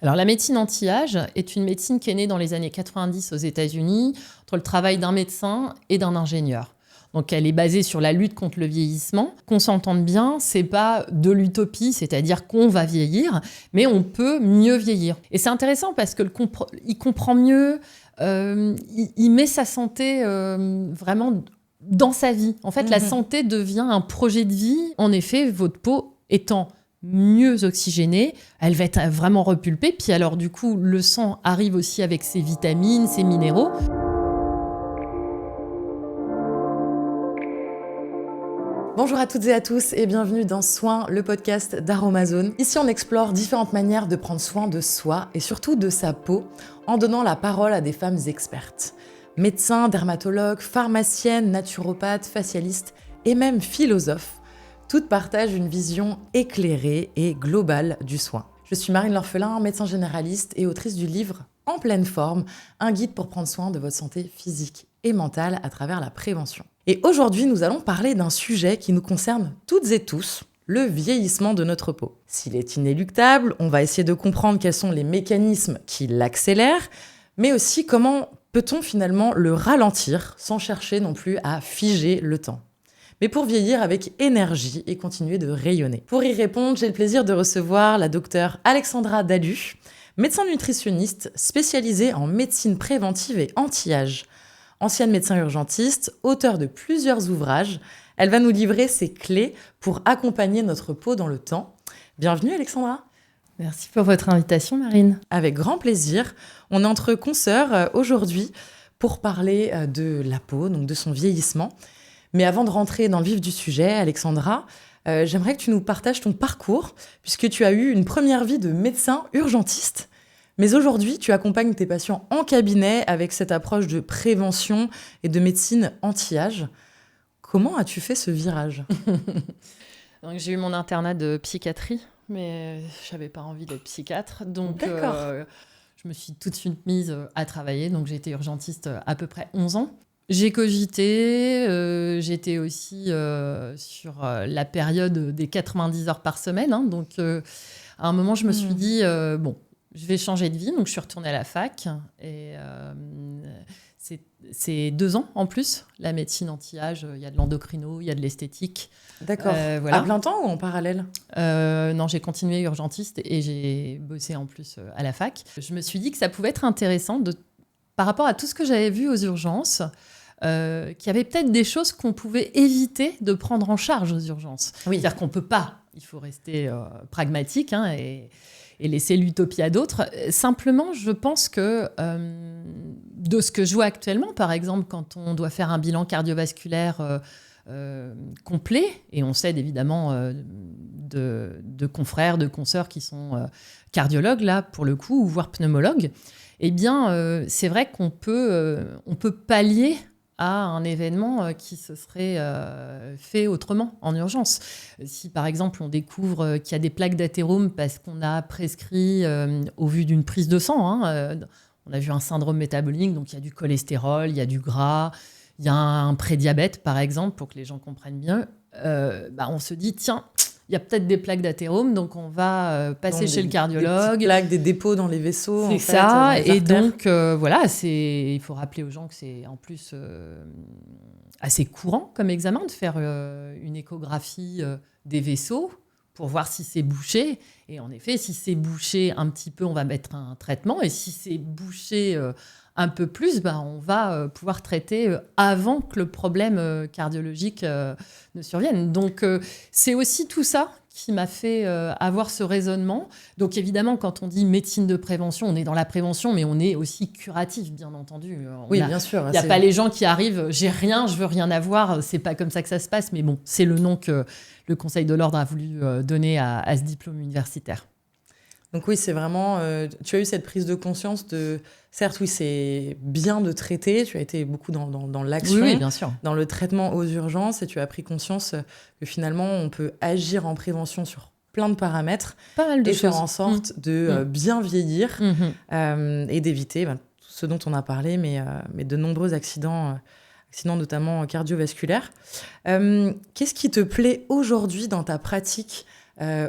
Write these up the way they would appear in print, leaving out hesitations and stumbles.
Alors, la médecine anti-âge est une médecine qui est née dans les années 90 aux États-Unis, entre le travail d'un médecin et d'un ingénieur. Donc, elle est basée sur la lutte contre le vieillissement. Qu'on s'entende bien, c'est pas de l'utopie, c'est-à-dire qu'on va vieillir, mais on peut mieux vieillir. Et c'est intéressant parce que il comprend mieux, il met sa santé vraiment dans sa vie. En fait, la santé devient un projet de vie. En effet, votre peau étant mieux oxygénée, elle va être vraiment repulpée. Puis alors, du coup, le sang arrive aussi avec ses vitamines, ses minéraux. Bonjour à toutes et à tous et bienvenue dans Soin, le podcast d'Aromazone. Ici, on explore différentes manières de prendre soin de soi et surtout de sa peau en donnant la parole à des femmes expertes. Médecins, dermatologues, pharmaciennes, naturopathes, facialistes et même philosophes, toutes partagent une vision éclairée et globale du soin. Je suis Marine L'Orphelin, médecin généraliste et autrice du livre En pleine forme, un guide pour prendre soin de votre santé physique et mentale à travers la prévention. Et aujourd'hui, nous allons parler d'un sujet qui nous concerne toutes et tous, le vieillissement de notre peau. S'il est inéluctable, on va essayer de comprendre quels sont les mécanismes qui l'accélèrent, mais aussi comment peut-on finalement le ralentir sans chercher non plus à figer le temps. Mais pour vieillir avec énergie et continuer de rayonner. Pour y répondre, j'ai le plaisir de recevoir la docteure Alexandra Dalu, médecin nutritionniste spécialisée en médecine préventive et anti-âge. Ancienne médecin urgentiste, auteure de plusieurs ouvrages, elle va nous livrer ses clés pour accompagner notre peau dans le temps. Bienvenue Alexandra. Merci pour votre invitation, Marine. Avec grand plaisir. On est entre consoeurs aujourd'hui pour parler de la peau, donc de son vieillissement. Mais avant de rentrer dans le vif du sujet, Alexandra, j'aimerais que tu nous partages ton parcours, puisque tu as eu une première vie de médecin urgentiste. Mais aujourd'hui, tu accompagnes tes patients en cabinet avec cette approche de prévention et de médecine anti-âge. Comment as-tu fait ce virage ? Donc, j'ai eu mon internat de psychiatrie, mais je n'avais pas envie d'être psychiatre. Donc, je me suis tout de suite mise à travailler. Donc, j'ai été urgentiste à peu près 11 ans. J'ai cogité, j'étais aussi sur la période des 90 heures par semaine. Donc, à un moment, je me suis dit, je vais changer de vie. Donc, je suis retournée à la fac. Et c'est 2 ans en plus, la médecine anti-âge. Il y a de l'endocrino, il y a de l'esthétique. D'accord. Voilà. À plein temps ou en parallèle ? Non, j'ai continué urgentiste et j'ai bossé en plus à la fac. Je me suis dit que ça pouvait être intéressant par rapport à tout ce que j'avais vu aux urgences, qu'il y avait peut-être des choses qu'on pouvait éviter de prendre en charge aux urgences. Oui. C'est-à-dire qu'on ne peut pas, il faut rester pragmatique et laisser l'utopie à d'autres. Simplement, je pense que de ce que je vois actuellement, par exemple, quand on doit faire un bilan cardiovasculaire complet, et on s'aide évidemment de confrères, de consoeurs qui sont cardiologues, là, pour le coup, ou voire pneumologues, eh bien, c'est vrai qu'on peut pallier à un événement qui se serait fait autrement, en urgence. Si, par exemple, on découvre qu'il y a des plaques d'athérome parce qu'on a prescrit, au vu d'une prise de sang, on a vu un syndrome métabolique, donc il y a du cholestérol, il y a du gras, il y a un prédiabète, par exemple, pour que les gens comprennent bien, on se dit, tiens, il y a peut-être des plaques d'athérome, donc on va passer chez le cardiologue. Des plaques, des dépôts dans les vaisseaux. C'est ça, et donc il faut rappeler aux gens que c'est en plus assez courant comme examen de faire une échographie des vaisseaux pour voir si c'est bouché. Et en effet, si c'est bouché un petit peu, on va mettre un traitement, et si c'est bouché un peu plus, on va pouvoir traiter avant que le problème cardiologique ne survienne. Donc, c'est aussi tout ça qui m'a fait avoir ce raisonnement. Donc, évidemment, quand on dit médecine de prévention, on est dans la prévention, mais on est aussi curatif, bien entendu. Bien sûr. Il n'y a pas les gens qui arrivent, j'ai rien, je veux rien avoir. C'est pas comme ça que ça se passe, mais bon, c'est le nom que le Conseil de l'Ordre a voulu donner à ce diplôme universitaire. Donc oui, c'est vraiment... tu as eu cette prise de conscience de... Certes, oui, c'est bien de traiter. Tu as été beaucoup dans l'action, oui, bien sûr, dans le traitement aux urgences, et tu as pris conscience que finalement, on peut agir en prévention sur plein de paramètres. Pas mal de choses. Faire en sorte de bien vieillir et d'éviter tout ce dont on a parlé, mais de nombreux accidents notamment cardiovasculaires. Qu'est-ce qui te plaît aujourd'hui dans ta pratique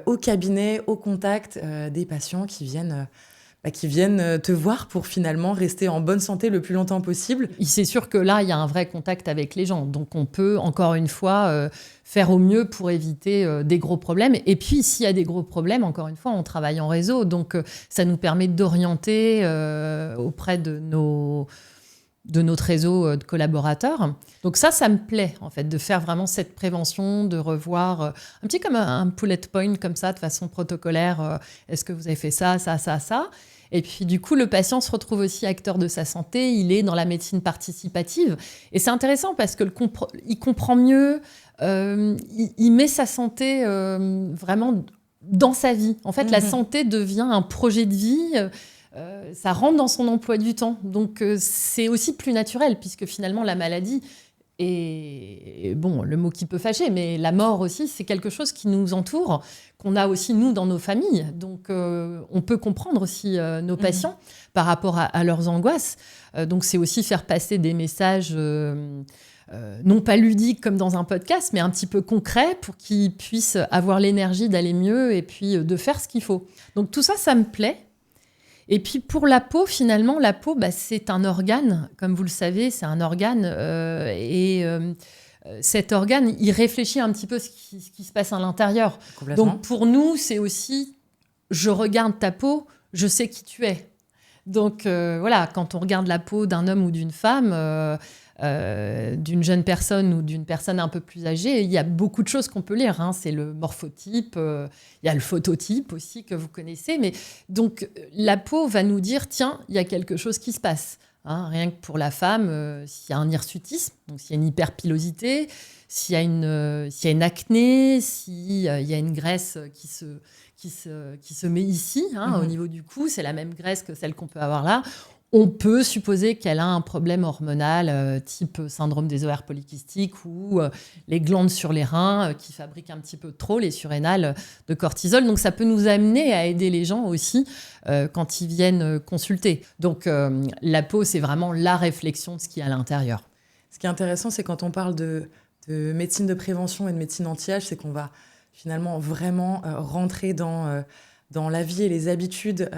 au cabinet, au contact des patients qui viennent qui viennent te voir pour finalement rester en bonne santé le plus longtemps possible. C'est sûr que là, il y a un vrai contact avec les gens. Donc, on peut, encore une fois, faire au mieux pour éviter des gros problèmes. Et puis, s'il y a des gros problèmes, encore une fois, on travaille en réseau. Donc, ça nous permet d'orienter auprès de notre réseau de collaborateurs. Donc ça me plaît, en fait, de faire vraiment cette prévention, de revoir un petit comme un bullet point comme ça, de façon protocolaire. Est-ce que vous avez fait ça, ça, ça, ça ? Et puis, du coup, le patient se retrouve aussi acteur de sa santé. Il est dans la médecine participative. Et c'est intéressant parce que il comprend mieux, il met sa santé vraiment dans sa vie. En fait, la santé devient un projet de vie. Ça rentre dans son emploi du temps. Donc, c'est aussi plus naturel, puisque finalement, la maladie, et bon, le mot qui peut fâcher, mais la mort aussi, c'est quelque chose qui nous entoure, qu'on a aussi, nous, dans nos familles. Donc, on peut comprendre aussi nos patients par rapport à leurs angoisses. Donc, c'est aussi faire passer des messages... non pas ludiques comme dans un podcast, mais un petit peu concrets pour qu'ils puissent avoir l'énergie d'aller mieux et puis de faire ce qu'il faut. Donc, tout ça, ça me plaît. Et puis pour la peau, finalement, la peau, c'est un organe, comme vous le savez, c'est un organe. Cet organe, il réfléchit un petit peu ce qui se passe à l'intérieur. Donc pour nous, c'est aussi, je regarde ta peau, je sais qui tu es. Donc voilà, quand on regarde la peau d'un homme ou d'une femme, d'une jeune personne ou d'une personne un peu plus âgée, il y a beaucoup de choses qu'on peut lire. C'est le morphotype, il y a le phototype aussi que vous connaissez. Mais donc, la peau va nous dire, tiens, il y a quelque chose qui se passe. Rien que pour la femme, s'il y a un hirsutisme, donc s'il y a une hyperpilosité, s'il y a une acné, s'il y a une graisse qui se met ici, au niveau du cou, c'est la même graisse que celle qu'on peut avoir là. On peut supposer qu'elle a un problème hormonal type syndrome des ovaires polykystiques ou les glandes sur les reins qui fabriquent un petit peu trop les surrénales de cortisol. Donc, ça peut nous amener à aider les gens aussi quand ils viennent consulter. Donc, la peau, c'est vraiment la réflexion de ce qu'il y a à l'intérieur. Ce qui est intéressant, c'est quand on parle de médecine de prévention et de médecine anti-âge, c'est qu'on va finalement vraiment rentrer dans la vie et les habitudes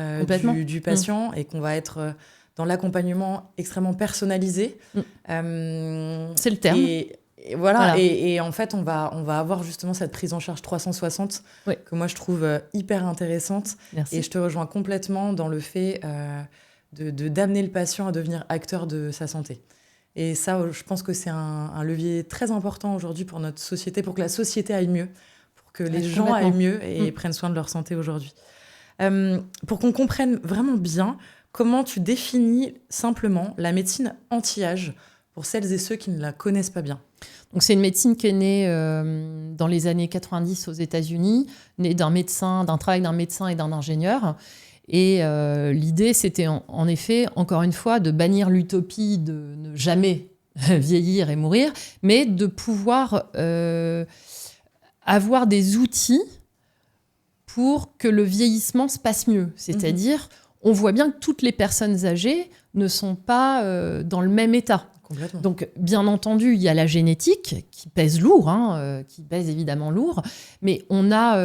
du patient et qu'on va être... dans l'accompagnement extrêmement personnalisé. C'est le terme. Et voilà. Et en fait, on va avoir justement cette prise en charge 360 que moi, je trouve hyper intéressante. Merci. Et je te rejoins complètement dans le fait d'amener le patient à devenir acteur de sa santé. Et ça, je pense que c'est un levier très important aujourd'hui pour notre société, pour que la société aille mieux, pour que les gens aillent mieux et prennent soin de leur santé aujourd'hui. Pour qu'on comprenne vraiment bien... Comment tu définis simplement la médecine anti-âge pour celles et ceux qui ne la connaissent pas bien ? Donc, c'est une médecine qui est née dans les années 90 aux États-Unis, née d'un travail d'un médecin et d'un ingénieur. Et l'idée, c'était en effet, encore une fois, de bannir l'utopie de ne jamais vieillir et mourir, mais de pouvoir avoir des outils pour que le vieillissement se passe mieux. C'est-à-dire... on voit bien que toutes les personnes âgées ne sont pas dans le même état. Complètement. Donc, bien entendu, il y a la génétique qui pèse lourd, qui pèse évidemment lourd, mais on a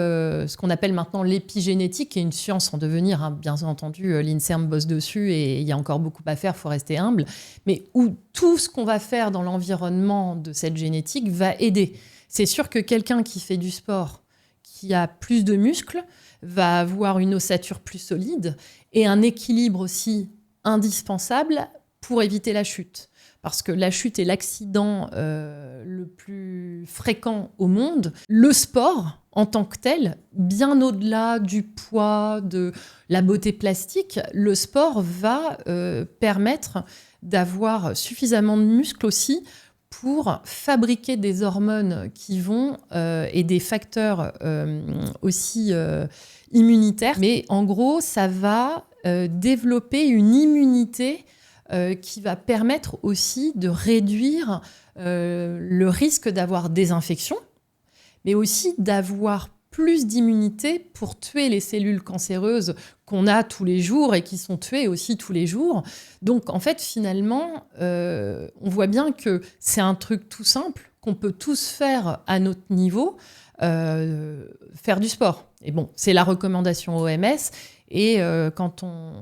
ce qu'on appelle maintenant l'épigénétique, qui est une science en devenir. Bien entendu, l'INSERM bosse dessus et il y a encore beaucoup à faire, il faut rester humble, mais où tout ce qu'on va faire dans l'environnement de cette génétique va aider. C'est sûr que quelqu'un qui fait du sport, qui a plus de muscles, va avoir une ossature plus solide et un équilibre aussi indispensable pour éviter la chute. Parce que la chute est l'accident le plus fréquent au monde. Le sport, en tant que tel, bien au-delà du poids, de la beauté plastique, le sport va permettre d'avoir suffisamment de muscles aussi pour fabriquer des hormones qui vont et des facteurs aussi immunitaires. Mais en gros, ça va développer une immunité qui va permettre aussi de réduire le risque d'avoir des infections, mais aussi d'avoir plus d'immunité pour tuer les cellules cancéreuses qu'on a tous les jours et qui sont tuées aussi tous les jours. Donc, en fait, finalement, on voit bien que c'est un truc tout simple qu'on peut tous faire à notre niveau, faire du sport. Et bon, c'est la recommandation OMS. Et quand on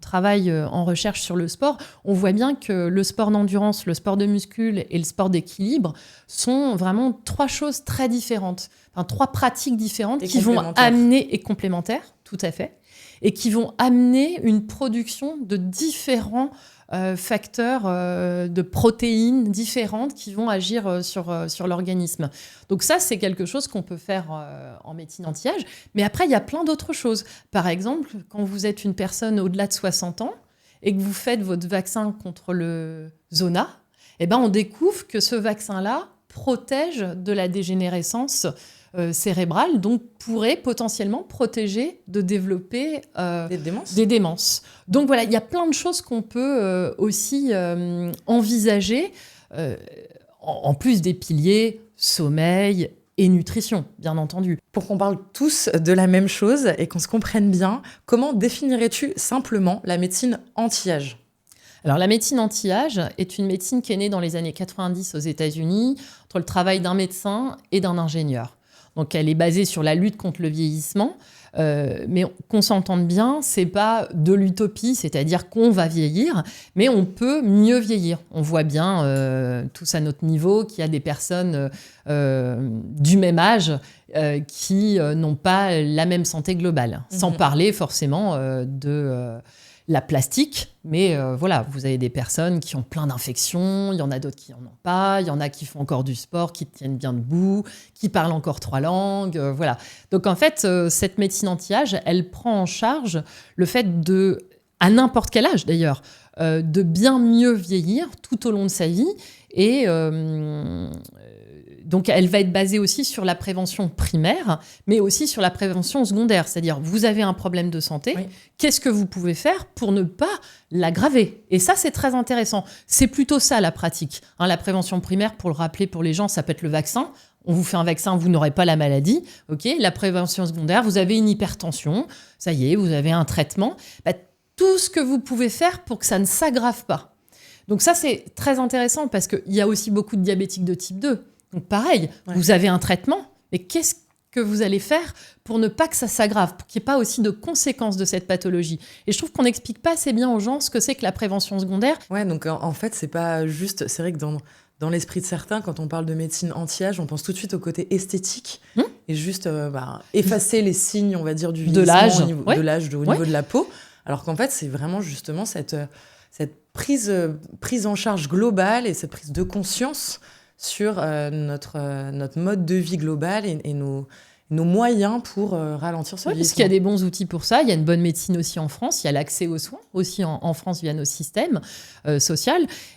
travaille en recherche sur le sport, on voit bien que le sport d'endurance, le sport de muscle et le sport d'équilibre sont vraiment 3 choses très différentes. Enfin, 3 pratiques différentes qui vont amener, et complémentaires, tout à fait, et qui vont amener une production de différents facteurs de protéines différentes qui vont agir sur l'organisme. Donc ça, c'est quelque chose qu'on peut faire en médecine anti-âge. Mais après, il y a plein d'autres choses. Par exemple, quand vous êtes une personne au-delà de 60 ans et que vous faites votre vaccin contre le zona, eh ben, on découvre que ce vaccin-là protège de la dégénérescence cérébrale, donc pourrait potentiellement protéger de développer des démences. Donc voilà, il y a plein de choses qu'on peut aussi envisager, en plus des piliers sommeil et nutrition, bien entendu. Pour qu'on parle tous de la même chose et qu'on se comprenne bien, comment définirais-tu simplement la médecine anti-âge ? Alors, la médecine anti-âge est une médecine qui est née dans les années 90 aux États-Unis, entre le travail d'un médecin et d'un ingénieur. Donc, elle est basée sur la lutte contre le vieillissement. Mais qu'on s'entende bien, c'est pas de l'utopie, c'est-à-dire qu'on va vieillir, mais on peut mieux vieillir. On voit bien, tous à notre niveau, qu'il y a des personnes du même âge qui n'ont pas la même santé globale. Sans parler forcément de la plastique, mais voilà, vous avez des personnes qui ont plein d'infections, il y en a d'autres qui n'en ont pas, il y en a qui font encore du sport, qui tiennent bien debout, qui parlent encore 3 langues, voilà. Donc en fait, cette médecine anti-âge, elle prend en charge le fait de, à n'importe quel âge d'ailleurs, de bien mieux vieillir tout au long de sa vie et donc, elle va être basée aussi sur la prévention primaire, mais aussi sur la prévention secondaire. C'est-à-dire, vous avez un problème de santé, oui. Qu'est-ce que vous pouvez faire pour ne pas l'aggraver ? Et ça, c'est très intéressant. C'est plutôt ça, la pratique. La prévention primaire, pour le rappeler pour les gens, ça peut être le vaccin. On vous fait un vaccin, vous n'aurez pas la maladie. Okay ? La prévention secondaire, vous avez une hypertension. Ça y est, vous avez un traitement. Tout ce que vous pouvez faire pour que ça ne s'aggrave pas. Donc ça, c'est très intéressant parce qu'il y a aussi beaucoup de diabétiques de type 2. Donc pareil, vous avez un traitement, mais qu'est-ce que vous allez faire pour ne pas que ça s'aggrave, pour qu'il n'y ait pas aussi de conséquences de cette pathologie ? Et je trouve qu'on n'explique pas assez bien aux gens ce que c'est que la prévention secondaire. Ouais, donc en fait, c'est pas juste... C'est vrai que dans l'esprit de certains, quand on parle de médecine anti-âge, on pense tout de suite au côté esthétique et juste effacer les signes, on va dire, du vieillissement de l'âge au niveau de la peau. Alors qu'en fait, c'est vraiment justement cette prise en charge globale et cette prise de conscience sur notre mode de vie global et nos moyens pour ralentir ce vieillissement. Parce qu'il y a des bons outils pour ça. Il y a une bonne médecine aussi en France. Il y a l'accès aux soins aussi en France via nos systèmes sociaux.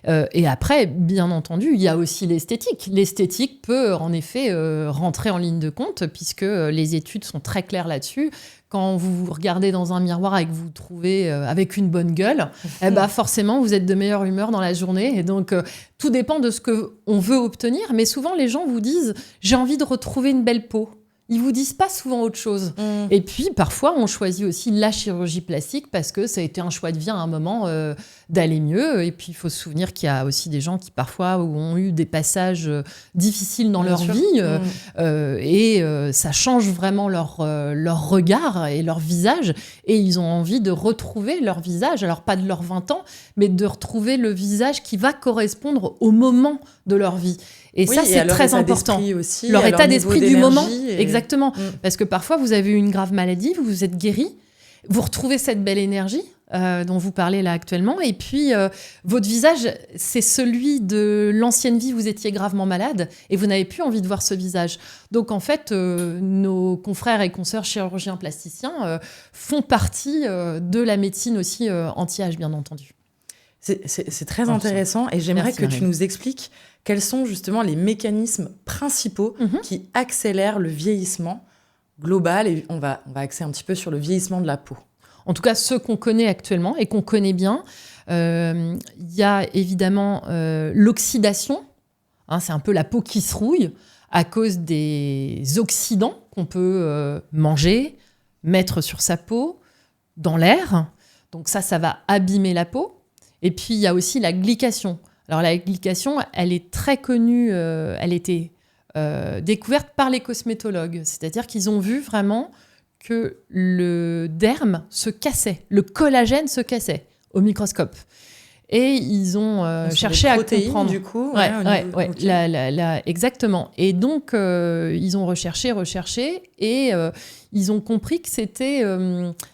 Et après, bien entendu, il y a aussi l'esthétique. L'esthétique peut en effet rentrer en ligne de compte puisque les études sont très claires là-dessus. Quand vous vous regardez dans un miroir et que vous vous trouvez avec une bonne gueule, forcément, vous êtes de meilleure humeur dans la journée. Et donc, tout dépend de ce qu'on veut obtenir. Mais souvent, les gens vous disent « j'ai envie de retrouver une belle peau ». Ils vous disent pas souvent autre chose. Et puis, parfois, on choisit aussi la chirurgie plastique parce que ça a été un choix de vie à un moment d'aller mieux. Et puis, il faut se souvenir qu'il y a aussi des gens qui, parfois, ont eu des passages difficiles dans leur vie. Et ça change vraiment leur regard et leur visage. Et ils ont envie de retrouver leur visage. Alors, pas de leurs 20 ans, mais de retrouver le visage qui va correspondre au moment de leur vie. Et ça, c'est très important. Aussi, leur état d'esprit du moment. Exactement. Et... Parce que parfois, vous avez eu une grave maladie, vous vous êtes guéri, vous retrouvez cette belle énergie dont vous parlez là actuellement. Et puis, votre visage, c'est celui de l'ancienne vie, vous étiez gravement malade et vous n'avez plus envie de voir ce visage. Donc, en fait, nos confrères et consoeurs chirurgiens plasticiens font partie de la médecine aussi anti-âge, bien entendu. C'est très intéressant et j'aimerais que tu nous expliques quels sont justement les mécanismes principaux qui accélèrent le vieillissement global et on va axer un petit peu sur le vieillissement de la peau. En tout cas, ceux qu'on connaît actuellement et qu'on connaît bien, il y a évidemment l'oxydation, c'est un peu la peau qui se rouille à cause des oxydants qu'on peut manger, mettre sur sa peau, dans l'air. Donc ça va abîmer la peau. Et puis, il y a aussi la glycation. Alors, la glycation, elle est très connue. Elle était découverte par les cosmétologues. C'est-à-dire qu'ils ont vu vraiment que le derme se cassait, le collagène se cassait au microscope. Et ils ont cherché à comprendre. Du coup, exactement. Et donc, ils ont recherché, et ils ont compris que c'était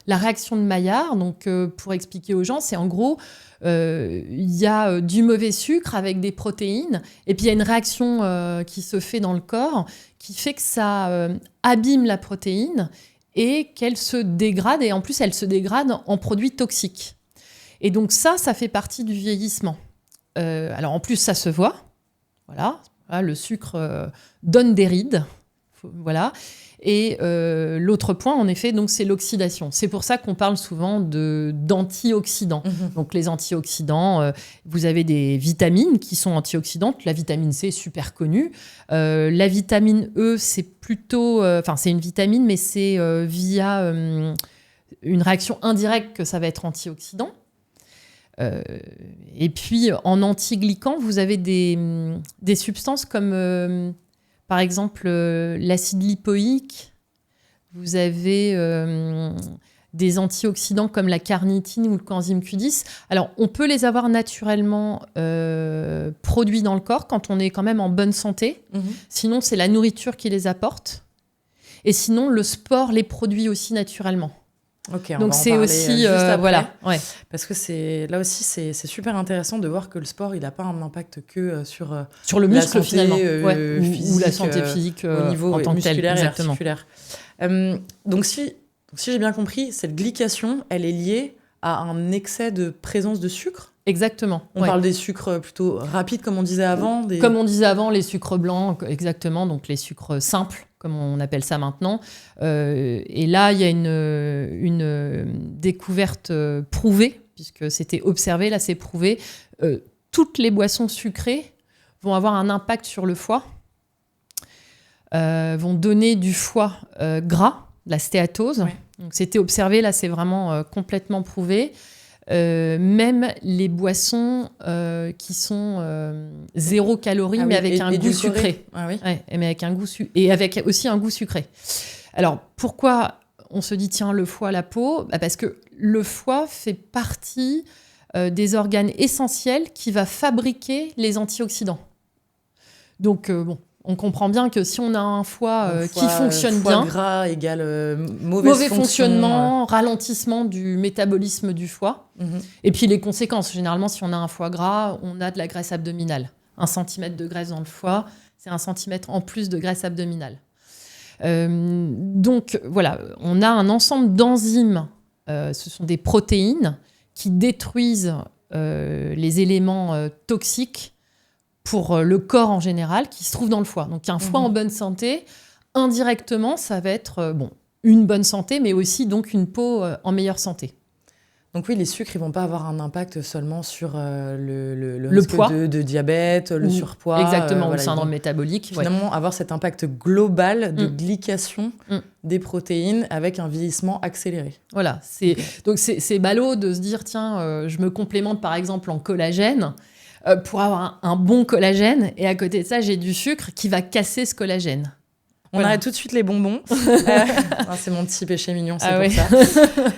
la réaction de Maillard. Donc, pour expliquer aux gens, c'est en gros, il y a du mauvais sucre avec des protéines, et puis il y a une réaction qui se fait dans le corps qui fait que ça abîme la protéine et qu'elle se dégrade. Et en plus, elle se dégrade en produits toxiques. Et donc ça fait partie du vieillissement. Alors en plus, ça se voit. Voilà, le sucre donne des rides. Voilà. Et l'autre point, en effet, donc, c'est l'oxydation. C'est pour ça qu'on parle souvent d'antioxydants. Donc les antioxydants, vous avez des vitamines qui sont antioxydantes. La vitamine C, super connue. La vitamine E, c'est plutôt... c'est une vitamine, mais c'est via une réaction indirecte que ça va être antioxydant. Et puis, en antiglycans, vous avez des substances comme, par exemple, l'acide lipoïque. Vous avez des antioxydants comme la carnitine ou le coenzyme Q10. Alors, on peut les avoir naturellement produits dans le corps quand on est quand même en bonne santé. Sinon, c'est la nourriture qui les apporte. Et sinon, le sport les produit aussi naturellement. Ok, donc c'est aussi juste après, voilà, parce que c'est super intéressant de voir que le sport il n'a pas un impact que sur le muscle santé, finalement, physique, ou la santé physique au niveau en tant que tel, musculaire et articulaire. Donc si j'ai bien compris, cette glycation, elle est liée à un excès de présence de sucre. Exactement. On parle des sucres plutôt rapides, comme on disait avant. Comme on disait avant, les sucres blancs, exactement, donc les sucres simples, comme on appelle ça maintenant. Et là, il y a une découverte prouvée, puisque c'était observé, là c'est prouvé. Toutes les boissons sucrées vont avoir un impact sur le foie, vont donner du foie gras, la stéatose. Ouais. Donc c'était observé, là c'est vraiment complètement prouvé. Même les boissons qui sont 0 calories, mais avec un goût sucré. Ah oui. Mais avec un goût et avec aussi un goût sucré. Alors, pourquoi on se dit, tiens, le foie, la peau ? Parce que le foie fait partie des organes essentiels qui va fabriquer les antioxydants. Donc, on comprend bien que si on a un foie qui fonctionne bien... Foie gras égale mauvais fonctionnement, ralentissement du métabolisme du foie. Et puis les conséquences. Généralement, si on a un foie gras, on a de la graisse abdominale. 1 centimètre de graisse dans le foie, c'est 1 centimètre en plus de graisse abdominale. Donc voilà, on a un ensemble d'enzymes. Ce sont des protéines qui détruisent les éléments toxiques pour le corps en général, qui se trouve dans le foie. Donc, un foie en bonne santé, indirectement, ça va être une bonne santé, mais aussi donc une peau en meilleure santé. Donc oui, les sucres, ils vont pas avoir un impact seulement sur le risque poids, de diabète, le surpoids. Exactement, le syndrome métabolique. Finalement, avoir cet impact global de glycation des protéines avec un vieillissement accéléré. Voilà, donc c'est ballot de se dire, tiens, je me complémente par exemple en collagène, pour avoir un bon collagène, et à côté de ça, j'ai du sucre qui va casser ce collagène. On arrête tout de suite les bonbons. C'est mon petit péché mignon, c'est pour ça.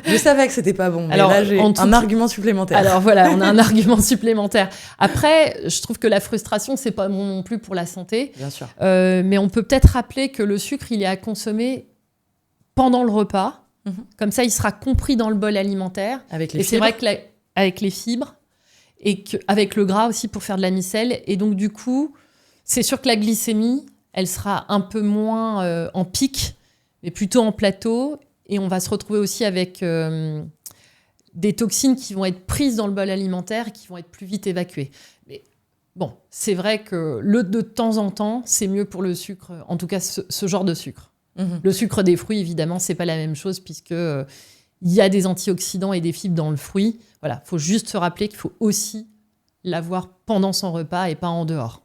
Je savais que c'était pas bon, mais alors, là, j'ai un argument supplémentaire. Alors voilà, on a un argument supplémentaire. Après, je trouve que la frustration, c'est pas bon non plus pour la santé. Bien sûr. Mais on peut peut-être rappeler que le sucre, il est à consommer pendant le repas. Comme ça, il sera compris dans le bol alimentaire. Avec les fibres. C'est vrai qu'avec les fibres, et avec le gras aussi pour faire de la micelle. Et donc, du coup, c'est sûr que la glycémie, elle sera un peu moins en pic, mais plutôt en plateau. Et on va se retrouver aussi avec des toxines qui vont être prises dans le bol alimentaire et qui vont être plus vite évacuées. Mais bon, c'est vrai que de temps en temps, c'est mieux pour le sucre, en tout cas ce genre de sucre. Le sucre des fruits, évidemment, c'est pas la même chose puisque... il y a des antioxydants et des fibres dans le fruit. Voilà, il faut juste se rappeler qu'il faut aussi l'avoir pendant son repas et pas en dehors.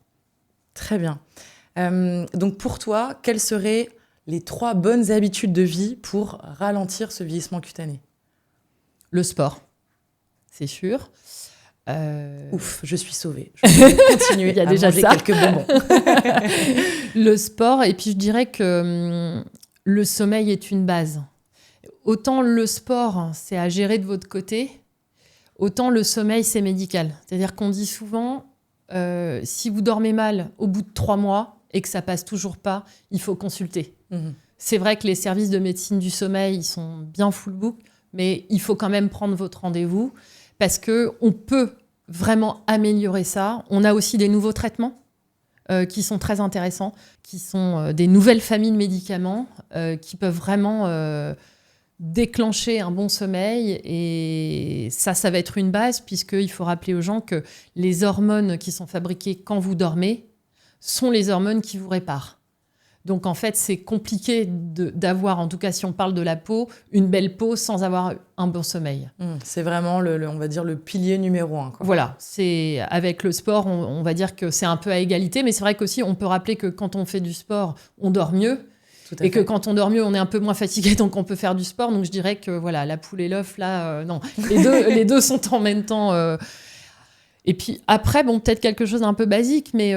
Très bien. Donc pour toi, quelles seraient les 3 bonnes habitudes de vie pour ralentir ce vieillissement cutané ? Le sport, c'est sûr. Ouf, je suis sauvée. Je vais continuer Il y a à déjà manger ça. quelques bonbons. Le sport, et puis je dirais que le sommeil est une base. autant le sport, c'est à gérer de votre côté, autant le sommeil, c'est médical. C'est-à-dire qu'on dit souvent, si vous dormez mal au bout de 3 mois et que ça passe toujours pas, il faut consulter. C'est vrai que les services de médecine du sommeil, ils sont bien full book, mais il faut quand même prendre votre rendez-vous parce qu'on peut vraiment améliorer ça. On a aussi des nouveaux traitements qui sont très intéressants, qui sont des nouvelles familles de médicaments qui peuvent vraiment déclencher un bon sommeil. Et ça va être une base, puisqu'il faut rappeler aux gens que les hormones qui sont fabriquées quand vous dormez sont les hormones qui vous réparent. Donc, en fait, c'est compliqué d'avoir, en tout cas, si on parle de la peau, une belle peau sans avoir un bon sommeil. C'est vraiment, on va dire, le pilier numéro 1. Quoi. Voilà. Avec le sport, on va dire que c'est un peu à égalité. Mais c'est vrai qu'aussi, on peut rappeler que quand on fait du sport, on dort mieux. Et que quand on dort mieux, on est un peu moins fatigué, donc on peut faire du sport. Donc, je dirais que, voilà, la poule et l'œuf, là, non. Les deux sont en même temps. Et puis, après, bon, peut-être quelque chose d'un peu basique, mais...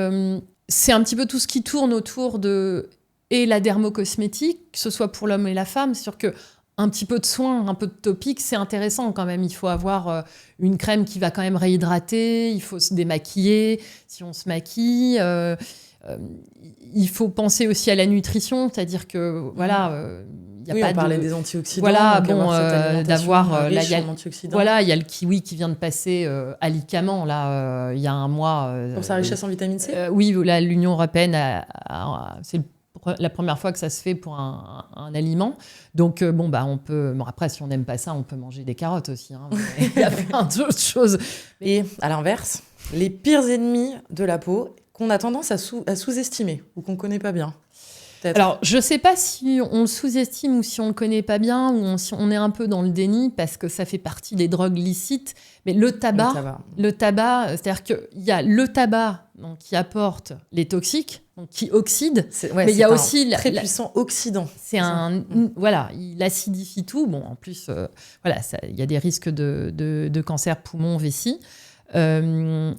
c'est un petit peu tout ce qui tourne autour de la dermocosmétique, que ce soit pour l'homme et la femme. C'est sûr qu'un petit peu de soin, un peu de topique, c'est intéressant quand même. Il faut avoir une crème qui va quand même réhydrater, il faut se démaquiller si on se maquille. Il faut penser aussi à la nutrition, c'est-à-dire que voilà... on parlait des antioxydants. Voilà, bon, d'avoir... il y a le kiwi qui vient de passer à l'ICAMAN, là, il y a un mois. Pour sa richesse en vitamine C. Oui, là, l'Union européenne, c'est la première fois que ça se fait pour un aliment. Donc, on peut... Bon, après, si on n'aime pas ça, on peut manger des carottes aussi. Hein, il y a plein d'autres choses. Et à l'inverse, les pires ennemis de la peau qu'on a tendance à sous-estimer ou qu'on ne connaît pas bien. Peut-être. Alors, je ne sais pas si on le sous-estime ou si on ne le connaît pas bien ou si on est un peu dans le déni parce que ça fait partie des drogues licites. Mais le tabac, c'est-à-dire qu'il y a le tabac donc, qui apporte les toxiques, donc, qui oxyde, mais il y a aussi... très puissant oxydant. Voilà, il acidifie tout. Bon, en plus, il y a des risques de cancer poumon, vessie. Mais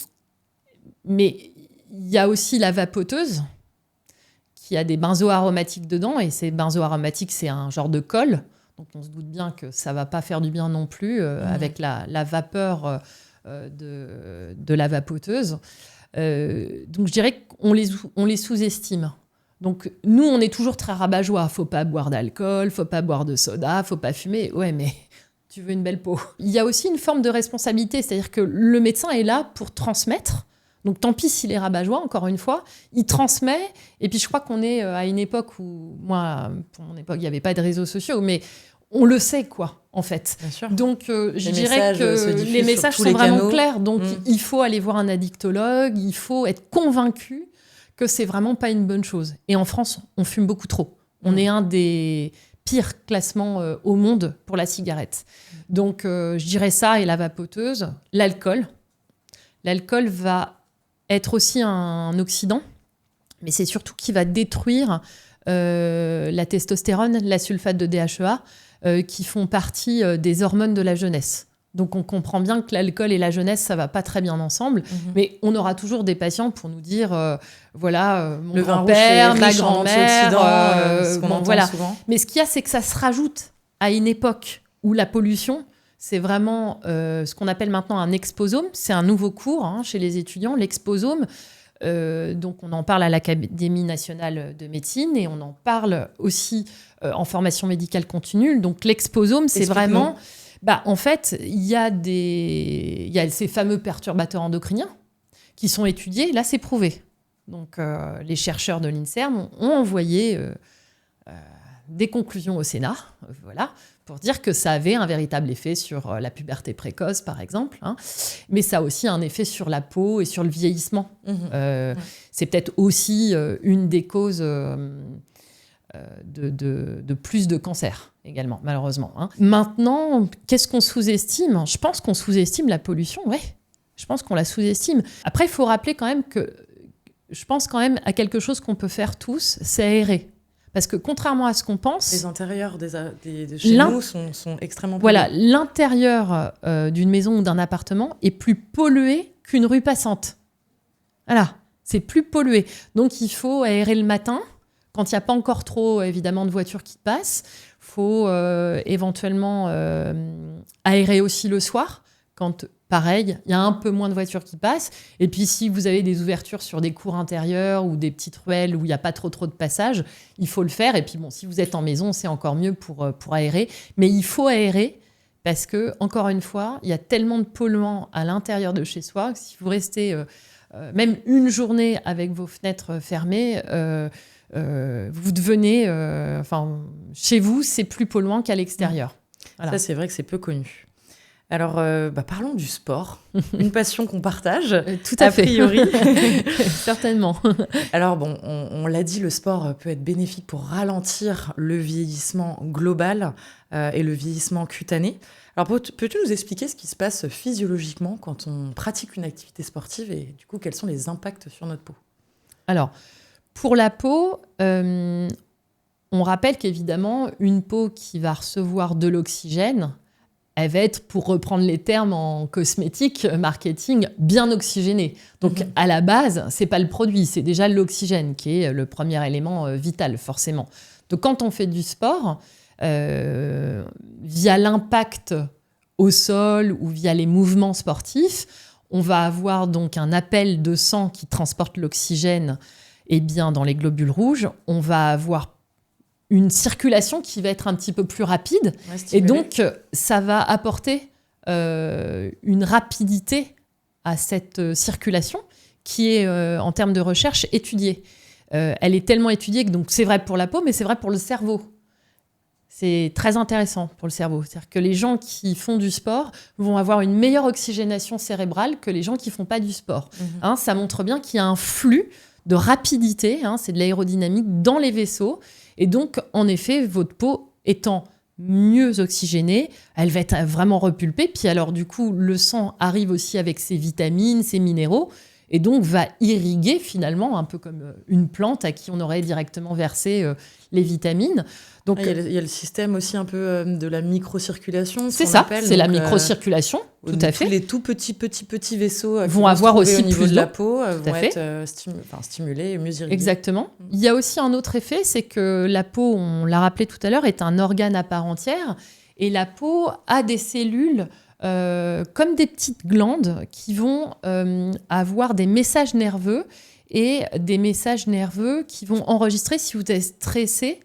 il y a aussi la vapoteuse, qui a des benzoaromatiques dedans, et ces benzoaromatiques, c'est un genre de colle, donc on se doute bien que ça ne va pas faire du bien non plus avec la vapeur de la vapoteuse. Donc je dirais qu'on les sous-estime. Donc nous, on est toujours très rabat-joie. Il ne faut pas boire d'alcool, il ne faut pas boire de soda, il ne faut pas fumer. Ouais, mais tu veux une belle peau. Il y a aussi une forme de responsabilité, c'est-à-dire que le médecin est là pour transmettre. Donc tant pis s'il est rabat-joie, encore une fois, il transmet. Et puis je crois qu'on est à une époque où, moi, pour mon époque, il n'y avait pas de réseaux sociaux, mais on le sait, quoi, en fait. Bien sûr. Donc je dirais que les messages sont vraiment clairs. Donc il faut aller voir un addictologue, il faut être convaincu que c'est vraiment pas une bonne chose. Et en France, on fume beaucoup trop. On est un des pires classements au monde pour la cigarette. Donc je dirais ça et la vapoteuse. L'alcool. L'alcool va être aussi un oxydant, mais c'est surtout qu'il va détruire la testostérone, la sulfate de DHEA, qui font partie des hormones de la jeunesse. Donc on comprend bien que l'alcool et la jeunesse, ça va pas très bien ensemble, mais on aura toujours des patients pour nous dire, mon grand-père, ma grand-mère, voilà. Souvent. Mais ce qu'il y a, c'est que ça se rajoute à une époque où la pollution, c'est vraiment ce qu'on appelle maintenant un exposome. C'est un nouveau cours chez les étudiants, l'exposome. Donc on en parle à l'Académie nationale de médecine et on en parle aussi en formation médicale continue. Donc l'exposome, c'est vraiment... en fait, il y a ces fameux perturbateurs endocriniens qui sont étudiés. Là, c'est prouvé. Donc les chercheurs de l'INSERM ont envoyé des conclusions au Sénat, pour dire que ça avait un véritable effet sur la puberté précoce, par exemple. Mais ça a aussi un effet sur la peau et sur le vieillissement. C'est peut-être aussi une des causes de plus de cancer, également, malheureusement. Maintenant, qu'est-ce qu'on sous-estime ? Je pense qu'on sous-estime la pollution, ouais. Je pense qu'on la sous-estime. Après, il faut rappeler quand même que je pense quand même à quelque chose qu'on peut faire tous, c'est aérer. Parce que contrairement à ce qu'on pense... Les intérieurs de chez nous sont extrêmement pollués. Voilà, l'intérieur d'une maison ou d'un appartement est plus pollué qu'une rue passante. Voilà, c'est plus pollué. Donc il faut aérer le matin, quand il n'y a pas encore trop, évidemment, de voitures qui passent. Il faut éventuellement aérer aussi le soir, quand, pareil, il y a un peu moins de voitures qui passent. Et puis, si vous avez des ouvertures sur des cours intérieures ou des petites ruelles où il n'y a pas trop de passage, il faut le faire. Et puis, bon, si vous êtes en maison, c'est encore mieux pour aérer. Mais il faut aérer parce que, encore une fois, il y a tellement de polluants à l'intérieur de chez soi que si vous restez même une journée avec vos fenêtres fermées, vous devenez... chez vous, c'est plus polluant qu'à l'extérieur. Voilà. Ça, c'est vrai que c'est peu connu. Alors, parlons du sport, une passion qu'on partage, tout à fait. Priori. Certainement. Alors bon, on l'a dit, le sport peut être bénéfique pour ralentir le vieillissement global et le vieillissement cutané. Alors, peux-tu nous expliquer ce qui se passe physiologiquement quand on pratique une activité sportive et du coup, quels sont les impacts sur notre peau? Alors, pour la peau, on rappelle qu'évidemment, une peau qui va recevoir de l'oxygène, elle va être, pour reprendre les termes en cosmétique, marketing, bien oxygénée. Donc, à la base, c'est pas le produit, c'est déjà l'oxygène qui est le premier élément vital, forcément. Donc, quand on fait du sport, via l'impact au sol ou via les mouvements sportifs, on va avoir donc un appel de sang qui transporte l'oxygène dans les globules rouges. On va avoir une circulation qui va être un petit peu plus rapide. Et donc, ça va apporter une rapidité à cette circulation qui est, en termes de recherche, étudiée. Elle est tellement étudiée que donc, c'est vrai pour la peau, mais c'est vrai pour le cerveau. C'est très intéressant pour le cerveau. C'est-à-dire que les gens qui font du sport vont avoir une meilleure oxygénation cérébrale que les gens qui ne font pas du sport. Ça montre bien qu'il y a un flux de rapidité, c'est de l'aérodynamique dans les vaisseaux. Et donc, en effet, votre peau étant mieux oxygénée, elle va être vraiment repulpée. Puis alors, du coup, le sang arrive aussi avec ses vitamines, ses minéraux, et donc va irriguer finalement, un peu comme une plante à qui on aurait directement versé les vitamines. Donc, il y a le système aussi un peu de la microcirculation. C'est ça, c'est la microcirculation, tout à fait. Les tout petits vaisseaux vont avoir aussi au niveau plus de la peau vont être stimulés et mieux irrigués. Exactement. Il y a aussi un autre effet, c'est que la peau, on l'a rappelé tout à l'heure, est un organe à part entière. Et la peau a des cellules comme des petites glandes qui vont avoir des messages nerveux et des messages nerveux qui vont enregistrer si vous êtes stressé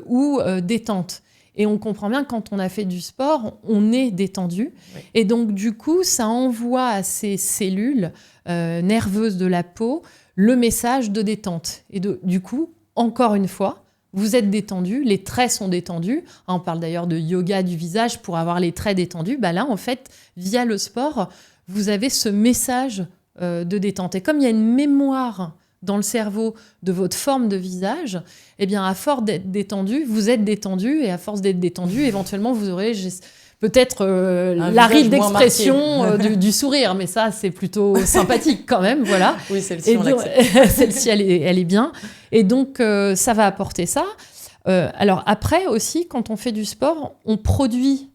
ou détente. Et on comprend bien que quand on a fait du sport, on est détendu. Oui. Et donc, du coup, ça envoie à ces cellules nerveuses de la peau le message de détente. Et du coup, encore une fois, vous êtes détendu, les traits sont détendus. On parle d'ailleurs de yoga du visage pour avoir les traits détendus. Là, en fait, via le sport, vous avez ce message de détente. Et comme il y a une mémoire dans le cerveau de votre forme de visage, à force d'être détendu, vous êtes détendu. Et à force d'être détendu, éventuellement, vous aurez peut-être l'arrêt d'expression du sourire. Mais ça, c'est plutôt sympathique quand même. Voilà. Oui, celle-ci, on l'accepte. Celle-ci, elle est bien. Et donc, ça va apporter ça. Alors après aussi, quand on fait du sport, on produit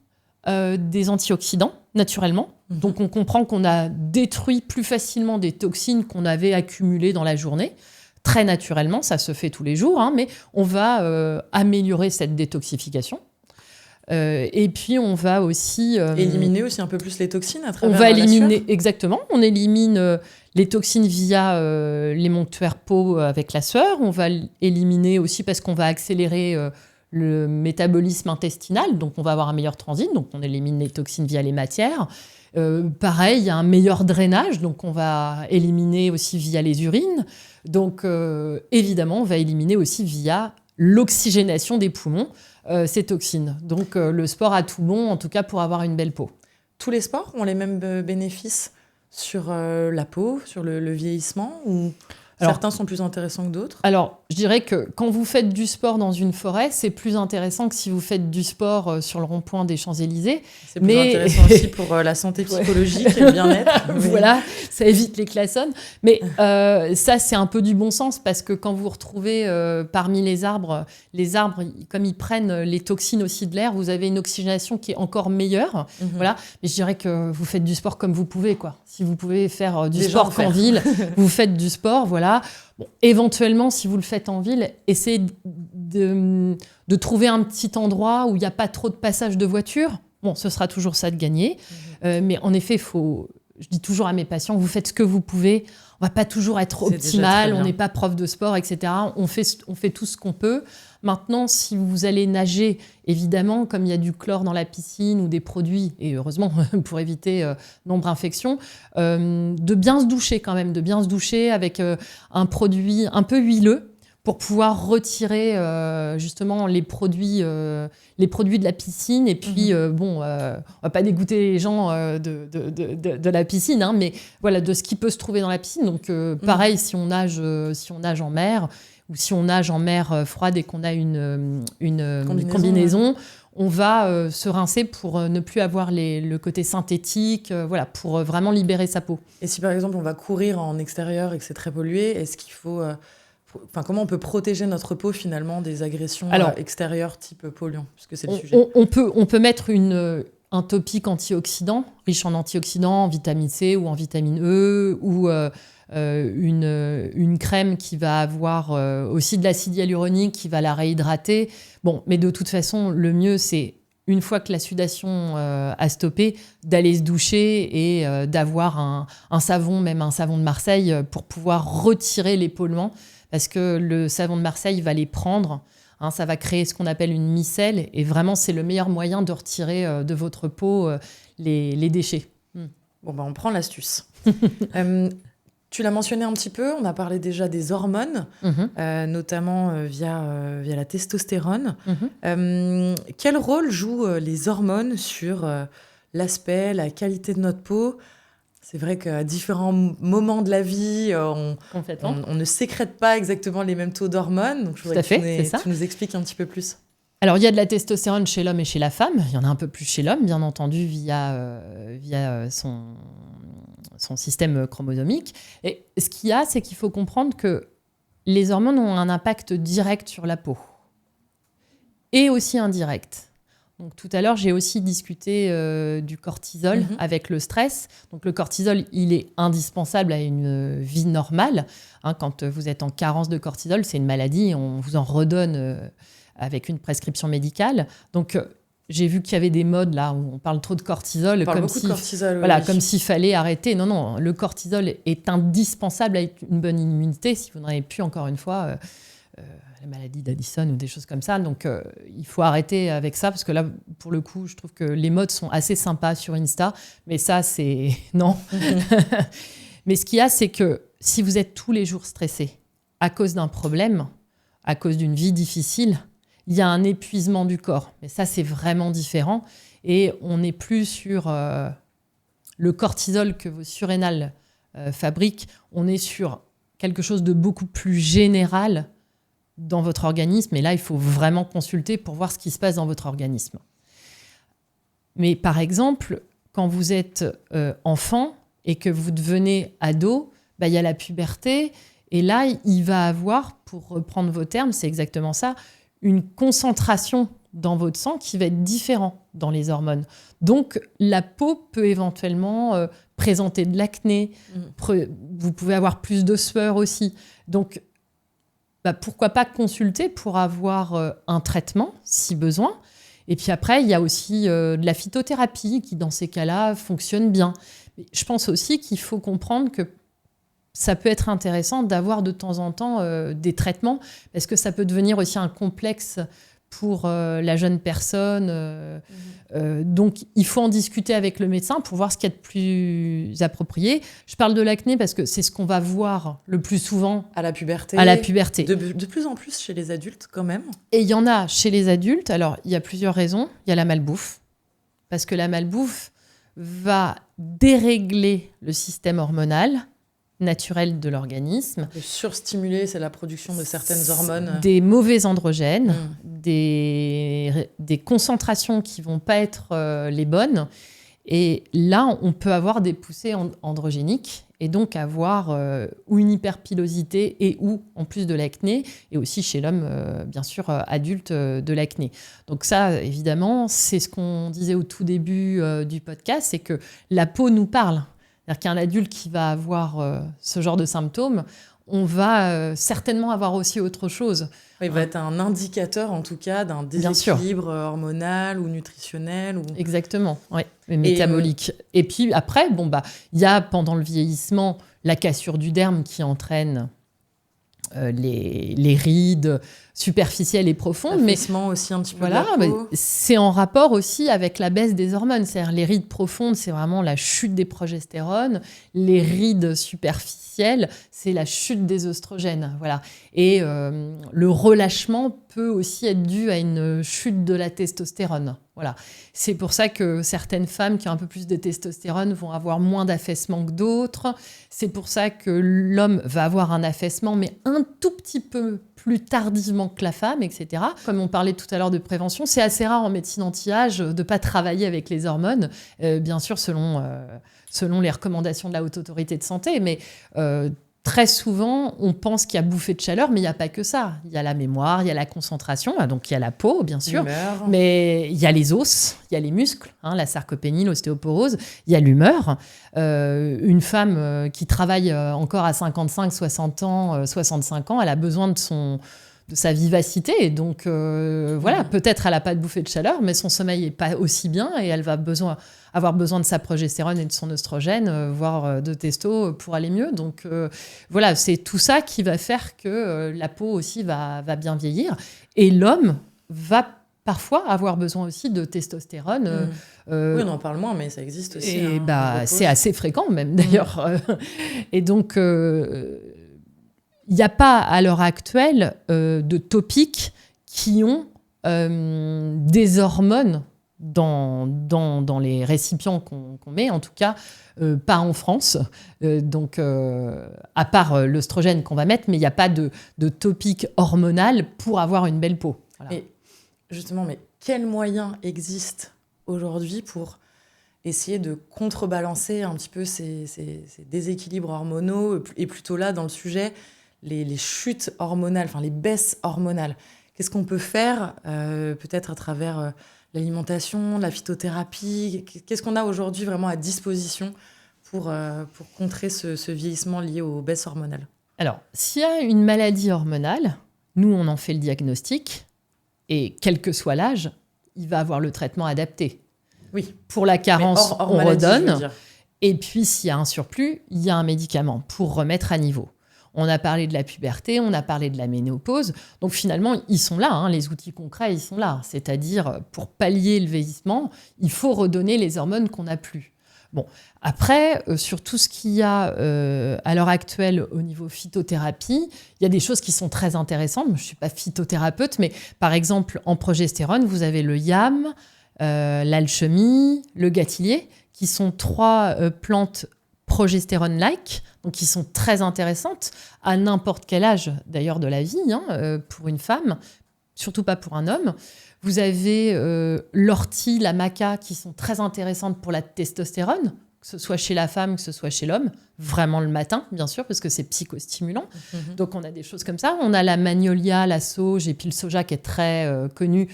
des antioxydants, naturellement. Donc, on comprend qu'on a détruit plus facilement des toxines qu'on avait accumulées dans la journée. Très naturellement, ça se fait tous les jours, mais on va améliorer cette détoxification. Et puis, on va aussi... éliminer aussi un peu plus les toxines à travers la sueur. Exactement. On élimine les toxines via l'émonctoire peau avec la sueur. On va éliminer aussi parce qu'on va accélérer le métabolisme intestinal. Donc, on va avoir un meilleur transit. Donc, on élimine les toxines via les matières. Pareil, il y a un meilleur drainage. Donc, on va éliminer aussi via les urines. Donc, évidemment, on va éliminer aussi via l'oxygénation des poumons ces toxines. Donc, le sport a tout bon, en tout cas, pour avoir une belle peau. Tous les sports ont les mêmes bénéfices sur la peau, sur le vieillissement ou certains sont plus intéressants que d'autres? Alors, je dirais que quand vous faites du sport dans une forêt, c'est plus intéressant que si vous faites du sport sur le rond-point des Champs-Élysées. C'est plus intéressant aussi pour la santé psychologique et le bien-être. Voilà, ça évite les klaxons. Mais ça, c'est un peu du bon sens parce que quand vous vous retrouvez parmi les arbres, comme ils prennent les toxines aussi de l'air, vous avez une oxygénation qui est encore meilleure. Voilà. Mais je dirais que vous faites du sport comme vous pouvez, quoi. Si vous pouvez faire du sport qu'en ville, vous faites du sport, voilà. Bon, éventuellement, si vous le faites êtes en ville, essayez de trouver un petit endroit où il n'y a pas trop de passage de voitures. Bon, ce sera toujours ça de gagner. Mais en effet, je dis toujours à mes patients, vous faites ce que vous pouvez. On ne va pas toujours être optimal, on n'est pas prof de sport, etc. On fait tout ce qu'on peut. Maintenant, si vous allez nager, évidemment, comme il y a du chlore dans la piscine ou des produits, et heureusement pour éviter nombre d'infections, de bien se doucher quand même, de bien se doucher avec un produit un peu huileux pour pouvoir retirer justement les produits de la piscine. Et puis, on va pas dégoûter les gens de la piscine, hein, mais voilà, de ce qui peut se trouver dans la piscine. Donc, pareil, si on nage en mer, ou si on nage en mer froide et qu'on a une combinaison, on va se rincer pour ne plus avoir le côté synthétique, pour vraiment libérer sa peau. Et si par exemple on va courir en extérieur et que c'est très pollué, est-ce qu'il faut... comment on peut protéger notre peau finalement des agressions extérieures type polluant, puisque c'est le sujet. On peut mettre un topique antioxydant, riche en antioxydants, en vitamine C ou en vitamine E, ou une crème qui va avoir aussi de l'acide hyaluronique qui va la réhydrater. Bon, mais de toute façon, le mieux, c'est, une fois que la sudation a stoppé, d'aller se doucher et d'avoir un savon, même un savon de Marseille, pour pouvoir retirer les polluants. Parce que le savon de Marseille va les prendre, hein, ça va créer ce qu'on appelle une micelle, et vraiment, c'est le meilleur moyen de retirer de votre peau les déchets. Bon, on prend l'astuce. Tu l'as mentionné un petit peu, on a parlé déjà des hormones, notamment via la testostérone. Quel rôle jouent les hormones sur l'aspect, la qualité de notre peau ? C'est vrai qu'à différents moments de la vie, on ne sécrète pas exactement les mêmes taux d'hormones. Donc, je voudrais que tu nous expliques un petit peu plus. Alors, il y a de la testostérone chez l'homme et chez la femme. Il y en a un peu plus chez l'homme, bien entendu, via son système chromosomique. Et ce qu'il y a, c'est qu'il faut comprendre que les hormones ont un impact direct sur la peau et aussi indirect. Donc, tout à l'heure, j'ai aussi discuté du cortisol avec le stress. Donc, le cortisol, il est indispensable à une vie normale. Hein, quand vous êtes en carence de cortisol, c'est une maladie. On vous en redonne avec une prescription médicale. Donc, j'ai vu qu'il y avait des modes là où on parle trop de cortisol. Comme s'il fallait arrêter. Non, le cortisol est indispensable à une bonne immunité. Si vous n'en avez plus, encore une fois... la maladie d'Addison ou des choses comme ça. Donc, il faut arrêter avec ça parce que là, pour le coup, je trouve que les modes sont assez sympas sur Insta. Mais ça, c'est... Non. Mais ce qu'il y a, c'est que si vous êtes tous les jours stressé à cause d'un problème, à cause d'une vie difficile, il y a un épuisement du corps. Mais ça, c'est vraiment différent. Et on n'est plus sur le cortisol que vos surrénales fabriquent. On est sur quelque chose de beaucoup plus général dans votre organisme. Et là, il faut vraiment consulter pour voir ce qui se passe dans votre organisme. Mais par exemple, quand vous êtes enfant et que vous devenez ado, il y a la puberté. Et là, il va avoir, pour reprendre vos termes, c'est exactement ça, une concentration dans votre sang qui va être différente dans les hormones. Donc, la peau peut éventuellement présenter de l'acné. Vous pouvez avoir plus de sueur aussi. Donc, pourquoi pas consulter pour avoir un traitement, si besoin. Et puis après, il y a aussi de la phytothérapie qui, dans ces cas-là, fonctionne bien. Mais je pense aussi qu'il faut comprendre que ça peut être intéressant d'avoir de temps en temps des traitements, parce que ça peut devenir aussi un complexe pour la jeune personne. Donc, il faut en discuter avec le médecin pour voir ce qu'il y a de plus approprié. Je parle de l'acné parce que c'est ce qu'on va voir le plus souvent à la puberté. De plus en plus chez les adultes, quand même. Et il y en a chez les adultes. Alors, il y a plusieurs raisons. Il y a la malbouffe, parce que la malbouffe va dérégler le système hormonal naturel de l'organisme. Le surstimuler, c'est la production de certaines hormones. Des mauvais androgènes, des concentrations qui ne vont pas être les bonnes. Et là, on peut avoir des poussées androgéniques et donc avoir ou une hyperpilosité et ou, en plus de l'acné, et aussi chez l'homme, bien sûr, adulte, de l'acné. Donc ça, évidemment, c'est ce qu'on disait au tout début du podcast, c'est que la peau nous parle. C'est-à-dire qu'un adulte qui va avoir ce genre de symptômes, on va certainement avoir aussi autre chose. Il va être un indicateur, en tout cas, d'un déséquilibre hormonal ou nutritionnel. Exactement, oui, métabolique. Et puis après, il y a pendant le vieillissement la cassure du derme qui entraîne les rides superficielles et profondes. L'affaissement aussi un petit peu de la peau. C'est en rapport aussi avec la baisse des hormones. C'est-à-dire les rides profondes, c'est vraiment la chute des progestérones. Les rides superficielles, c'est la chute des oestrogènes. Voilà. Et le relâchement peut aussi être dû à une chute de la testostérone. Voilà. C'est pour ça que certaines femmes qui ont un peu plus de testostérone vont avoir moins d'affaissement que d'autres. C'est pour ça que l'homme va avoir un affaissement, mais un tout petit peu plus tardivement que la femme, etc. Comme on parlait tout à l'heure de prévention, c'est assez rare en médecine anti-âge de ne pas travailler avec les hormones, bien sûr selon les recommandations de la Haute Autorité de Santé, mais très souvent, on pense qu'il y a bouffée de chaleur, mais il n'y a pas que ça. Il y a la mémoire, il y a la concentration, donc il y a la peau, bien sûr, mais il y a les os, il y a les muscles, la sarcopénie, l'ostéoporose, il y a l'humeur. Une femme qui travaille encore à 55, 60 ans, 65 ans, elle a besoin de sa vivacité. Donc voilà, peut-être elle n'a pas de bouffée de chaleur, mais son sommeil n'est pas aussi bien et elle va avoir besoin de sa progestérone et de son oestrogène, voire de testo pour aller mieux. Donc voilà, c'est tout ça qui va faire que la peau aussi va bien vieillir. Et l'homme va parfois avoir besoin aussi de testostérone. Oui, on en parle moins, mais ça existe aussi. Et c'est assez fréquent même d'ailleurs. Et donc... il n'y a pas à l'heure actuelle de topiques qui ont des hormones dans les récipients qu'on met, en tout cas pas en France. Donc, à part l'œstrogène qu'on va mettre, mais il n'y a pas de topique hormonal pour avoir une belle peau. Voilà. Et justement, quels moyens existent aujourd'hui pour essayer de contrebalancer un petit peu ces déséquilibres hormonaux et plutôt là, dans le sujet, les chutes hormonales, enfin les baisses hormonales. Qu'est-ce qu'on peut faire, peut-être à travers l'alimentation, la phytothérapie? Qu'est-ce qu'on a aujourd'hui vraiment à disposition pour contrer ce vieillissement lié aux baisses hormonales? Alors, s'il y a une maladie hormonale, nous, on en fait le diagnostic, et quel que soit l'âge, il va avoir le traitement adapté. Oui. Pour la carence, hors on maladie, redonne. Et puis, s'il y a un surplus, il y a un médicament pour remettre à niveau. On a parlé de la puberté, on a parlé de la ménopause. Donc finalement, ils sont là, les outils concrets, ils sont là. C'est-à-dire, pour pallier le vieillissement, il faut redonner les hormones qu'on n'a plus. Bon, après, sur tout ce qu'il y a à l'heure actuelle au niveau phytothérapie, il y a des choses qui sont très intéressantes. Je ne suis pas phytothérapeute, mais par exemple, en progestérone, vous avez le yam, l'alchimie, le gâtillier, qui sont 3 plantes progestérone-like, donc qui sont très intéressantes à n'importe quel âge d'ailleurs de la vie, pour une femme, surtout pas pour un homme. Vous avez l'ortie, la maca, qui sont très intéressantes pour la testostérone, que ce soit chez la femme, que ce soit chez l'homme, vraiment le matin, bien sûr, parce que c'est psychostimulant. Donc on a des choses comme ça. On a la magnolia, la sauge, et puis le soja qui est très connu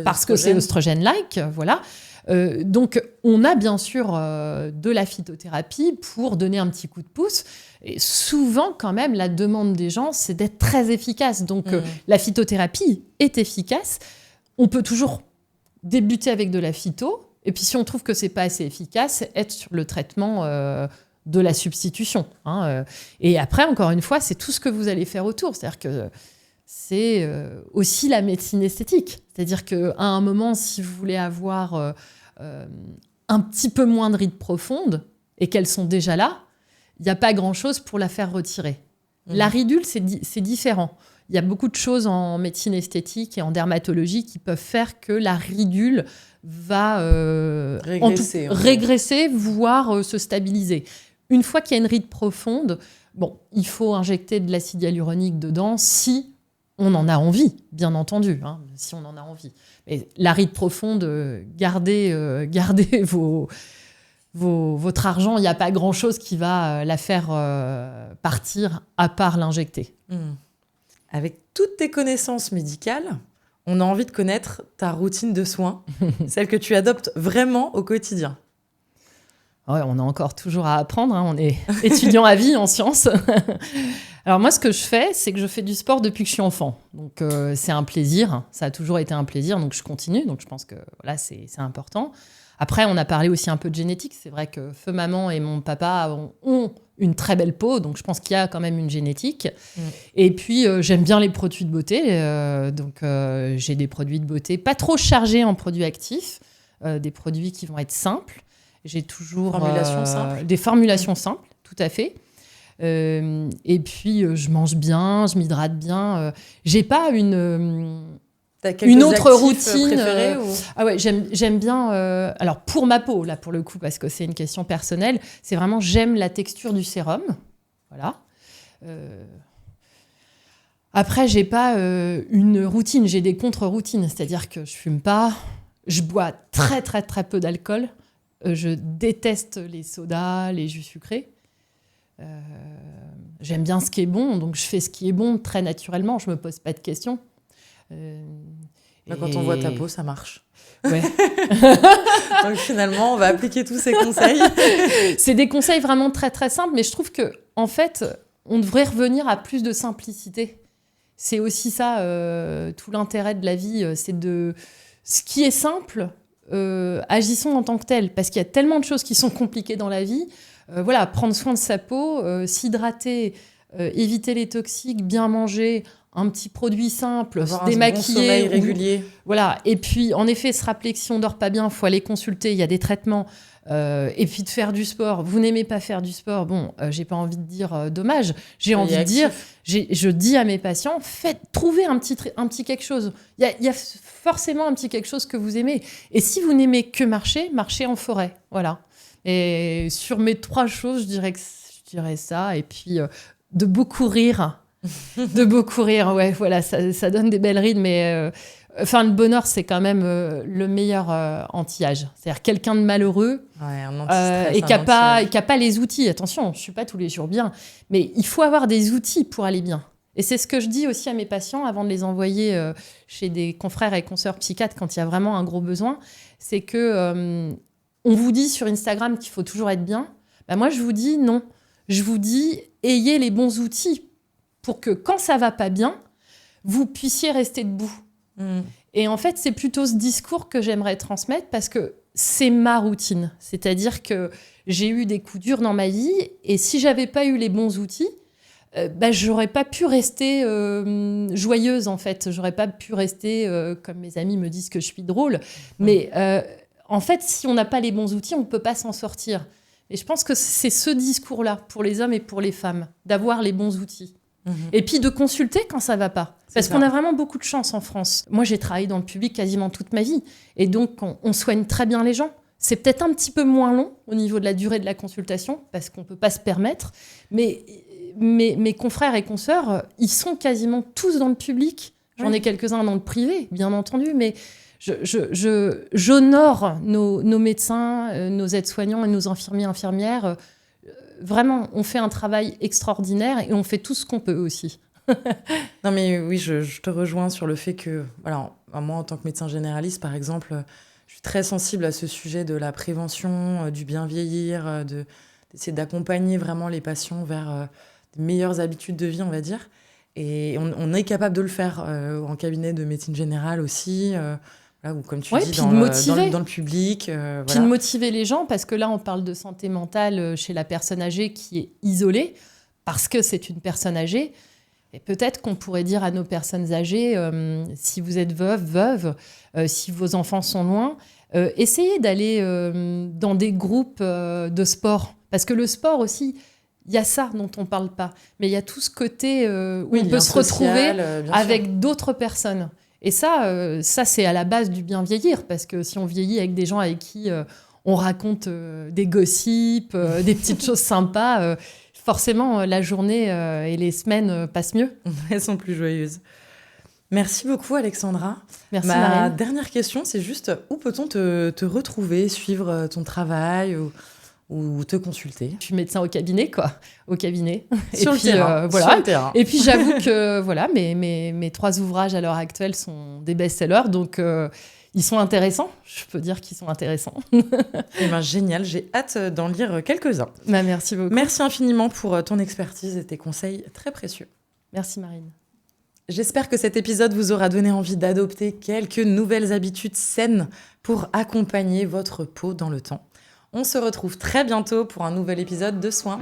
parce que c'est oestrogène-like, voilà. Donc, on a bien sûr de la phytothérapie pour donner un petit coup de pouce. Et souvent, quand même, la demande des gens, c'est d'être très efficace. Donc, la phytothérapie est efficace. On peut toujours débuter avec de la phyto. Et puis, si on trouve que c'est pas assez efficace, être sur le traitement de la substitution. Et après, encore une fois, c'est tout ce que vous allez faire autour. C'est-à-dire que c'est aussi la médecine esthétique. C'est-à-dire qu'à un moment, si vous voulez avoir un petit peu moins de rides profondes et qu'elles sont déjà là, il n'y a pas grand-chose pour la faire retirer. La ridule, c'est différent. Il y a beaucoup de choses en médecine esthétique et en dermatologie qui peuvent faire que la ridule va régresser, voire se stabiliser. Une fois qu'il y a une ride profonde, il faut injecter de l'acide hyaluronique dedans si on en a envie, bien entendu, si on en a envie. Mais la ride profonde, gardez votre argent, il n'y a pas grand-chose qui va la faire partir à part l'injecter. Avec toutes tes connaissances médicales, on a envie de connaître ta routine de soins, celle que tu adoptes vraiment au quotidien. Ouais, on a encore toujours à apprendre, on est étudiant à vie en sciences. Alors moi, ce que je fais, c'est que je fais du sport depuis que je suis enfant. Donc c'est un plaisir, ça a toujours été un plaisir, donc je continue. Donc je pense que voilà, c'est important. Après, on a parlé aussi un peu de génétique. C'est vrai que feu maman et mon papa ont une très belle peau, donc je pense qu'il y a quand même une génétique. Et puis j'aime bien les produits de beauté, donc j'ai des produits de beauté pas trop chargés en produits actifs, des produits qui vont être simples. J'ai toujours des formulations simples, tout à fait. Et puis je mange bien, je m'hydrate bien. J'ai pas une autre routine Ah ouais, j'aime bien. Alors pour ma peau, là pour le coup, parce que c'est une question personnelle, c'est vraiment j'aime la texture du sérum, voilà. Après, j'ai pas une routine, j'ai des contre-routines, c'est-à-dire que je fume pas, je bois très très très peu d'alcool, je déteste les sodas, les jus sucrés. J'aime bien ce qui est bon, donc je fais ce qui est bon très naturellement, je me pose pas de questions. Quand on voit ta peau, ça marche. Ouais. Donc finalement, on va appliquer tous ces conseils. C'est des conseils vraiment très très simples, mais je trouve que en fait, on devrait revenir à plus de simplicité. C'est aussi ça, tout l'intérêt de la vie, c'est de ce qui est simple, agissons en tant que tel, parce qu'il y a tellement de choses qui sont compliquées dans la vie. Voilà, prendre soin de sa peau, s'hydrater, éviter les toxiques, bien manger, un petit produit simple, se démaquiller. Bon sommeil régulier. Voilà. Et puis, en effet, se rappeler que si on ne dort pas bien, il faut aller consulter, il y a des traitements. Et puis de faire du sport. Vous n'aimez pas faire du sport, bon, j'ai pas envie de dire dommage. J'ai envie de dire, je dis à mes patients, trouvez un petit quelque chose. Il y a forcément un petit quelque chose que vous aimez. Et si vous n'aimez que marcher, marchez en forêt. Voilà. Et sur mes 3 choses, je dirais ça. Et puis de beaucoup rire. De beaucoup rire, ouais, voilà, ça donne des belles rides, mais le bonheur, c'est quand même le meilleur anti-âge. C'est-à-dire quelqu'un de malheureux et qui n'a pas les outils. Attention, je ne suis pas tous les jours bien, mais il faut avoir des outils pour aller bien. Et c'est ce que je dis aussi à mes patients avant de les envoyer chez des confrères et consoeurs psychiatres quand il y a vraiment un gros besoin. C'est que on vous dit sur Instagram qu'il faut toujours être bien. Bah, moi, je vous dis non. Je vous dis, ayez les bons outils pour que quand ça va pas bien, vous puissiez rester debout. Et en fait, c'est plutôt ce discours que j'aimerais transmettre parce que c'est ma routine. C'est-à-dire que j'ai eu des coups durs dans ma vie et si j'avais pas eu les bons outils, j'aurais pas pu rester joyeuse en fait. J'aurais pas pu rester, comme mes amis me disent que je suis drôle. Mais en fait, si on n'a pas les bons outils, on peut pas s'en sortir. Et je pense que c'est ce discours-là pour les hommes et pour les femmes, d'avoir les bons outils. Et puis de consulter quand ça va pas. Parce qu'on a vraiment beaucoup de chance en France. Moi, j'ai travaillé dans le public quasiment toute ma vie. Et donc, on soigne très bien les gens. C'est peut-être un petit peu moins long au niveau de la durée de la consultation, parce qu'on peut pas se permettre. Mais mes confrères et consoeurs, ils sont quasiment tous dans le public. J'en ai quelques-uns dans le privé, bien entendu. Mais j'honore nos médecins, nos aides-soignants et nos infirmières. Vraiment, on fait un travail extraordinaire et on fait tout ce qu'on peut aussi. Non mais oui, je te rejoins sur le fait que, voilà, moi en tant que médecin généraliste par exemple, je suis très sensible à ce sujet de la prévention, du bien vieillir, d'essayer d'accompagner vraiment les patients vers de meilleures habitudes de vie, on va dire. Et on est capable de le faire en cabinet de médecine générale aussi. Là, ou comme tu dis, dans le public. Puis de motiver les gens, parce que là, on parle de santé mentale chez la personne âgée qui est isolée, parce que c'est une personne âgée. Et peut-être qu'on pourrait dire à nos personnes âgées, si vous êtes veuve, si vos enfants sont loin, essayez d'aller dans des groupes de sport. Parce que le sport aussi, il y a ça dont on ne parle pas. Mais il y a tout ce côté où on peut se retrouver avec d'autres personnes. Et ça, c'est à la base du bien vieillir, parce que si on vieillit avec des gens avec qui on raconte des gossips, des petites choses sympas, forcément, la journée et les semaines passent mieux. Elles sont plus joyeuses. Merci beaucoup, Alexandra. Merci, Ma Marine. dernière question, c'est juste où peut-on te retrouver, suivre ton travail ou te consulter? Je suis médecin au cabinet, quoi. Au cabinet. Sur le terrain. Voilà. Sur le terrain. Et puis, j'avoue que voilà, mes 3 ouvrages à l'heure actuelle sont des best-sellers. Donc, Ils sont intéressants, je peux dire qu'ils sont intéressants. Eh ben, génial, j'ai hâte d'en lire quelques-uns. Merci beaucoup. Merci infiniment pour ton expertise et tes conseils très précieux. Merci Marine. J'espère que cet épisode vous aura donné envie d'adopter quelques nouvelles habitudes saines pour accompagner votre peau dans le temps. On se retrouve très bientôt pour un nouvel épisode de Soins.